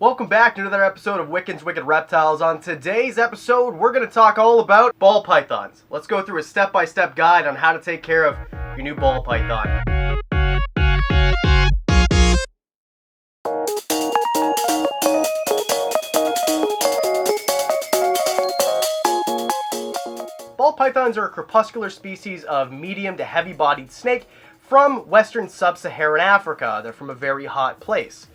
Welcome back to another episode of Wiccan's Wicked Reptiles. On today's episode, we're going to talk all about ball pythons. Let's go through a step-by-step guide on how to take care of your new ball python. Ball pythons are a crepuscular species of medium to heavy-bodied snake from western sub-Saharan Africa. They're from a very hot place.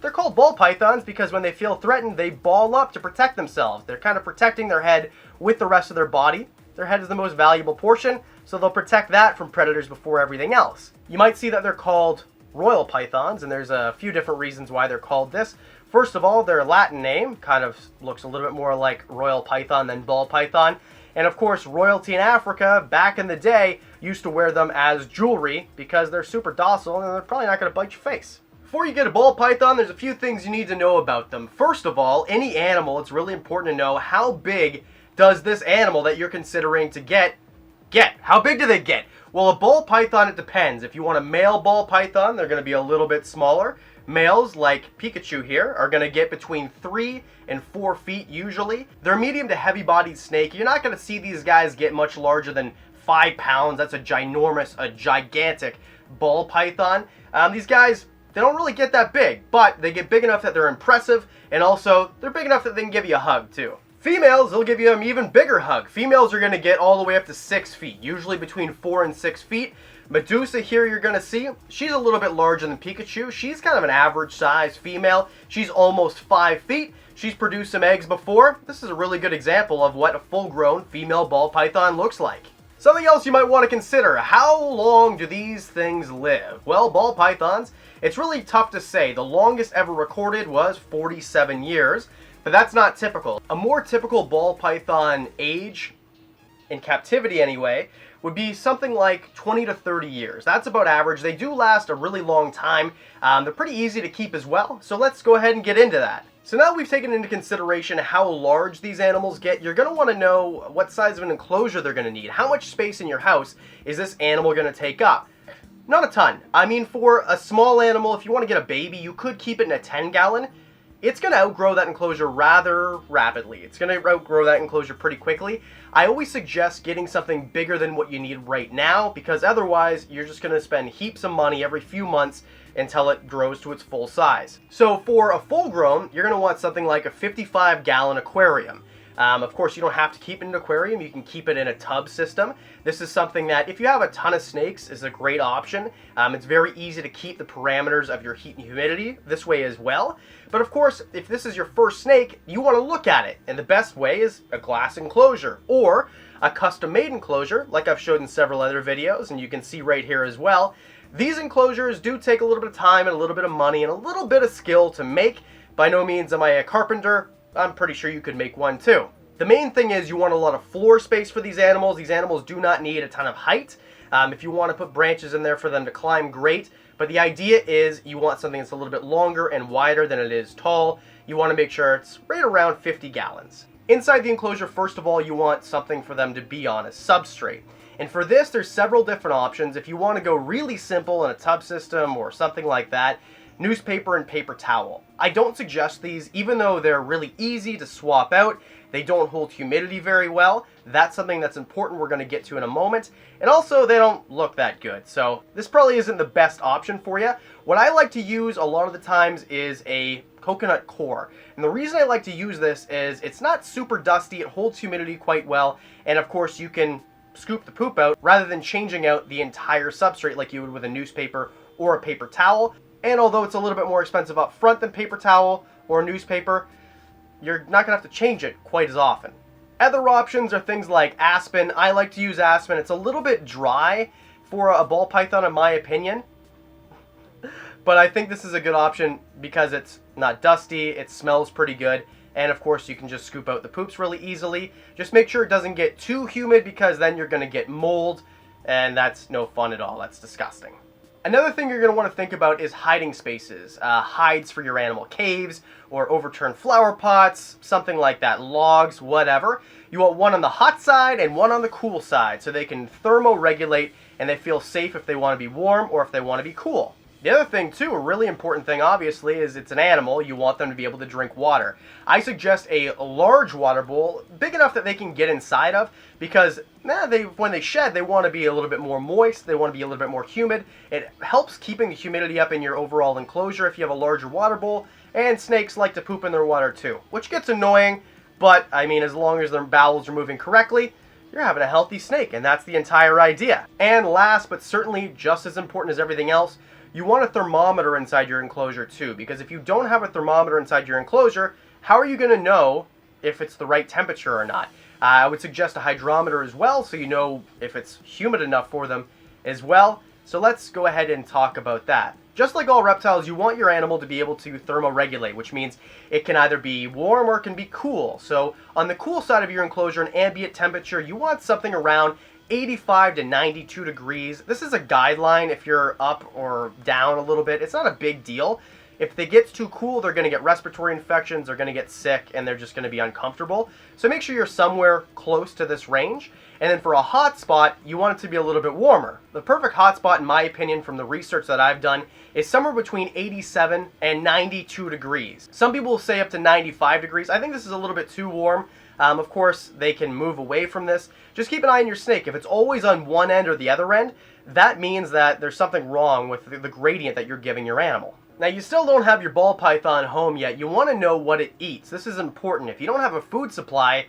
They're called ball pythons because when they feel threatened, they ball up to protect themselves. They're kind of protecting their head with the rest of their body. Their head is the most valuable portion, so they'll protect that from predators before everything else. You might see that they're called royal pythons, and there's a few different reasons why they're called this. First of all, their Latin name kind of looks a little bit more like royal python than ball python. And of course, royalty in Africa, back in the day, used to wear them as jewelry because they're super docile and they're probably not going to bite your face. Before you get a ball python, there's a few things you need to know about them. First of all, any animal, it's really important to know how big does this animal that you're considering to get. How big do they get? Well, a ball python, it depends. If you want a male ball python, they're going to be a little bit smaller. Males, like Pikachu here, are going to get between 3 and 4 feet usually. They're a medium to heavy-bodied snake. You're not going to see these guys get much larger than 5 pounds. That's a gigantic ball python. These guys, they don't really get that big, but they get big enough that they're impressive, and also they're big enough that they can give you a hug too. Females, they'll give you an even bigger hug. Females are going to get all the way up to 6 feet, usually between 4 and 6 feet. Medusa here you're going to see, she's a little bit larger than Pikachu. She's kind of an average size female. She's almost 5 feet. She's produced some eggs before. This is a really good example of what a full-grown female ball python looks like. Something else you might want to consider, how long do these things live? Well, ball pythons, it's really tough to say. The longest ever recorded was 47 years, but that's not typical. A more typical ball python age, in captivity anyway, would be something like 20 to 30 years. That's about average. They do last a really long time. They're pretty easy to keep as well, so let's go ahead and get into that. So now we've taken into consideration how large these animals get, you're going to want to know what size of an enclosure they're going to need. How much space in your house is this animal going to take up? Not a ton. I mean, for a small animal, if you want to get a baby, you could keep it in a 10-gallon. It's going to outgrow that enclosure rather rapidly. It's going to outgrow that enclosure pretty quickly. I always suggest getting something bigger than what you need right now, because otherwise you're just going to spend heaps of money every few months until it grows to its full size. So for a full grown, you're going to want something like a 55-gallon aquarium. Of course, you don't have to keep it in an aquarium. You can keep it in a tub system. This is something that, if you have a ton of snakes, is a great option. It's very easy to keep the parameters of your heat and humidity this way as well. But of course, if this is your first snake, you want to look at it. And the best way is a glass enclosure or a custom-made enclosure, like I've showed in several other videos, and you can see right here as well. These enclosures do take a little bit of time and a little bit of money and a little bit of skill to make. By no means am I a carpenter. I'm pretty sure you could make one too. The main thing is you want a lot of floor space for these animals. These animals do not need a ton of height. If you want to put branches in there for them to climb, great. But the idea is you want something that's a little bit longer and wider than it is tall. You want to make sure it's right around 50 gallons. Inside the enclosure, first of all, you want something for them to be on, a substrate. And for this, there's several different options. If you want to go really simple in a tub system or something like that, newspaper and paper towel. I don't suggest these, even though they're really easy to swap out. They don't hold humidity very well. That's something that's important we're going to get to in a moment. And also, they don't look that good. So this probably isn't the best option for you. What I like to use a lot of the times is a coconut core. And the reason I like to use this is it's not super dusty. It holds humidity quite well. And of course, you can scoop the poop out rather than changing out the entire substrate like you would with a newspaper or a paper towel. And although it's a little bit more expensive up front than paper towel or newspaper, you're not going to have to change it quite as often. Other options are things like aspen. I like to use aspen. It's a little bit dry for a ball python in my opinion. But I think this is a good option because it's not dusty, it smells pretty good, and of course you can just scoop out the poops really easily. Just make sure it doesn't get too humid because then you're going to get mold, and that's no fun at all. That's disgusting. Another thing you're going to want to think about is hiding spaces. Hides for your animal, caves or overturned flower pots, something like that, logs, whatever. You want one on the hot side and one on the cool side so they can thermoregulate and they feel safe if they want to be warm or if they want to be cool. The other thing too, a really important thing obviously, is it's an animal. You want them to be able to drink water. I suggest a large water bowl, big enough that they can get inside of, because when they shed, they want to be a little bit more moist, they want to be a little bit more humid. It helps keeping the humidity up in your overall enclosure if you have a larger water bowl, and snakes like to poop in their water too, which gets annoying, but I mean, as long as their bowels are moving correctly, you're having a healthy snake, and that's the entire idea. And last, but certainly just as important as everything else, you want a thermometer inside your enclosure too, because if you don't have a thermometer inside your enclosure, how are you going to know if it's the right temperature or not? I would suggest a hydrometer as well, so you know if it's humid enough for them as well. So let's go ahead and talk about that. Just like all reptiles, you want your animal to be able to thermoregulate, which means it can either be warm or it can be cool. So on the cool side of your enclosure, an ambient temperature, you want something around 85 to 92 degrees. This is a guideline if you're up or down a little bit. It's not a big deal. If it gets too cool, they're going to get respiratory infections, they're going to get sick, and they're just going to be uncomfortable. So make sure you're somewhere close to this range. And then for a hot spot, you want it to be a little bit warmer. The perfect hot spot, in my opinion, from the research that I've done, is somewhere between 87 and 92 degrees. Some people will say up to 95 degrees. I think this is a little bit too warm. Of course, they can move away from this. Just keep an eye on your snake. If it's always on one end or the other end, that means that there's something wrong with the gradient that you're giving your animal. Now, you still don't have your ball python home yet. You want to know what it eats. This is important. If you don't have a food supply,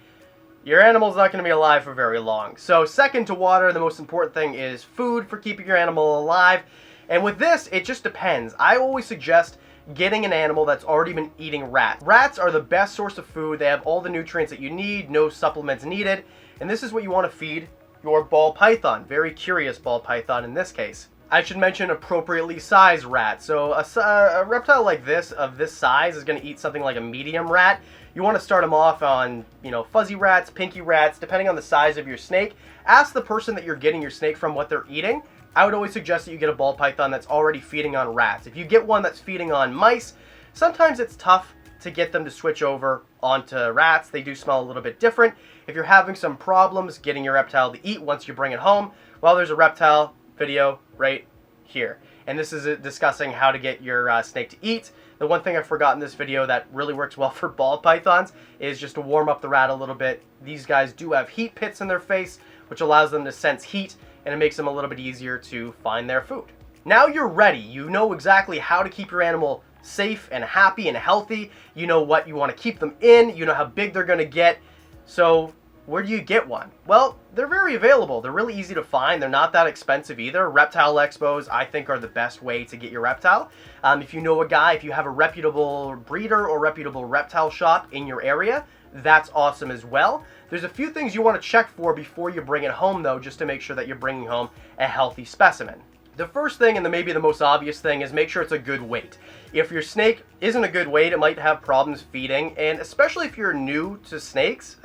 your animal's not going to be alive for very long. So second to water, the most important thing is food for keeping your animal alive. And with this, it just depends. I always suggest getting an animal that's already been eating rats. Rats are the best source of food. They have all the nutrients that you need, no supplements needed. And this is what you want to feed your ball python. Very curious ball python in this case. I should mention appropriately sized rat. So a reptile like this, of this size, is going to eat something like a medium rat. You want to start them off on, fuzzy rats, pinky rats, depending on the size of your snake. Ask the person that you're getting your snake from what they're eating. I would always suggest that you get a ball python that's already feeding on rats. If you get one that's feeding on mice, sometimes it's tough to get them to switch over onto rats. They do smell a little bit different. If you're having some problems getting your reptile to eat once you bring it home, well, there's a reptile video right here. And this is discussing how to get your snake to eat. The one thing I forgot in this video that really works well for ball pythons is just to warm up the rat a little bit. These guys do have heat pits in their face, which allows them to sense heat, and it makes them a little bit easier to find their food. Now you're ready. You know exactly how to keep your animal safe and happy and healthy. You know what you want to keep them in. You know how big they're going to get. So where do you get one? Well, they're very available. They're really easy to find. They're not that expensive either. Reptile expos, I think, are the best way to get your reptile. If you know a guy, if you have a reputable breeder or reputable reptile shop in your area, that's awesome as well. There's a few things you want to check for before you bring it home, though, just to make sure that you're bringing home a healthy specimen. The first thing, and maybe the most obvious thing, is make sure it's a good weight. If your snake isn't a good weight, it might have problems feeding, and especially if you're new to snakes,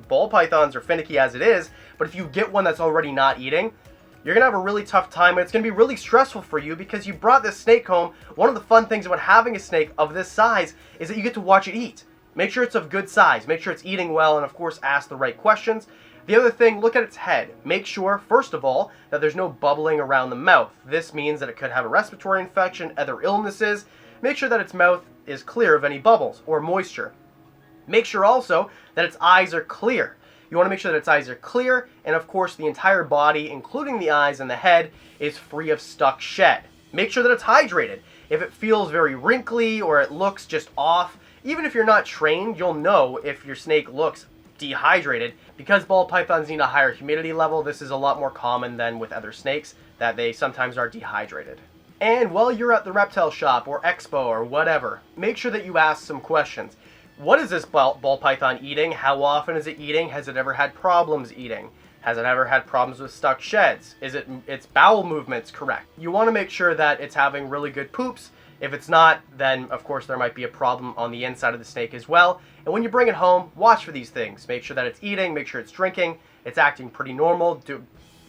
ball pythons are finicky as it is, but if you get one that's already not eating, you're going to have a really tough time, and it's going to be really stressful for you because you brought this snake home. One of the fun things about having a snake of this size is that you get to watch it eat. Make sure it's of good size, make sure it's eating well, and of course ask the right questions. The other thing, look at its head. Make sure, first of all, that there's no bubbling around the mouth. This means that it could have a respiratory infection, other illnesses. Make sure that its mouth is clear of any bubbles or moisture. Make sure also that its eyes are clear. You want to make sure that its eyes are clear, and of course the entire body, including the eyes and the head, is free of stuck shed. Make sure that it's hydrated. If it feels very wrinkly or it looks just off, even if you're not trained, you'll know if your snake looks dehydrated. Because ball pythons need a higher humidity level, this is a lot more common than with other snakes, that they sometimes are dehydrated. And while you're at the reptile shop or expo or whatever, make sure that you ask some questions. What is this ball python eating? How often is it eating? Has it ever had problems eating? Has it ever had problems with stuck sheds? Is its bowel movements correct? You want to make sure that it's having really good poops. If it's not, then of course there might be a problem on the inside of the snake as well. And when you bring it home, watch for these things. Make sure that it's eating, make sure it's drinking, it's acting pretty normal.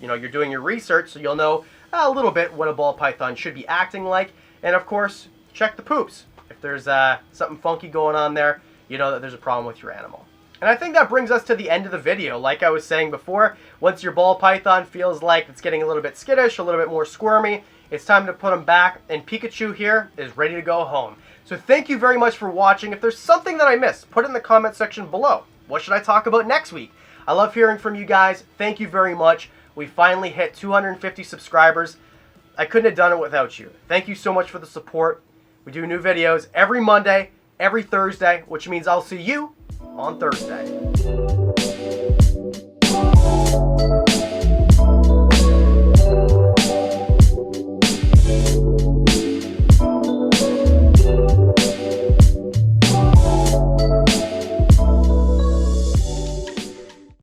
You're doing your research, so you'll know a little bit what a ball python should be acting like. And of course, check the poops. If there's something funky going on there, you know that there's a problem with your animal. And I think that brings us to the end of the video. Like I was saying before, once your ball python feels like it's getting a little bit skittish, a little bit more squirmy, It's time to put them back, and Pikachu here is ready to go home. So thank you very much for watching. If there's something that I missed, put it in the comment section below. What should I talk about next week? I love hearing from you guys. Thank you very much. We finally hit 250 subscribers. I couldn't have done it without you. Thank you so much for the support. We do new videos every Monday, every Thursday, which means I'll see you on Thursday.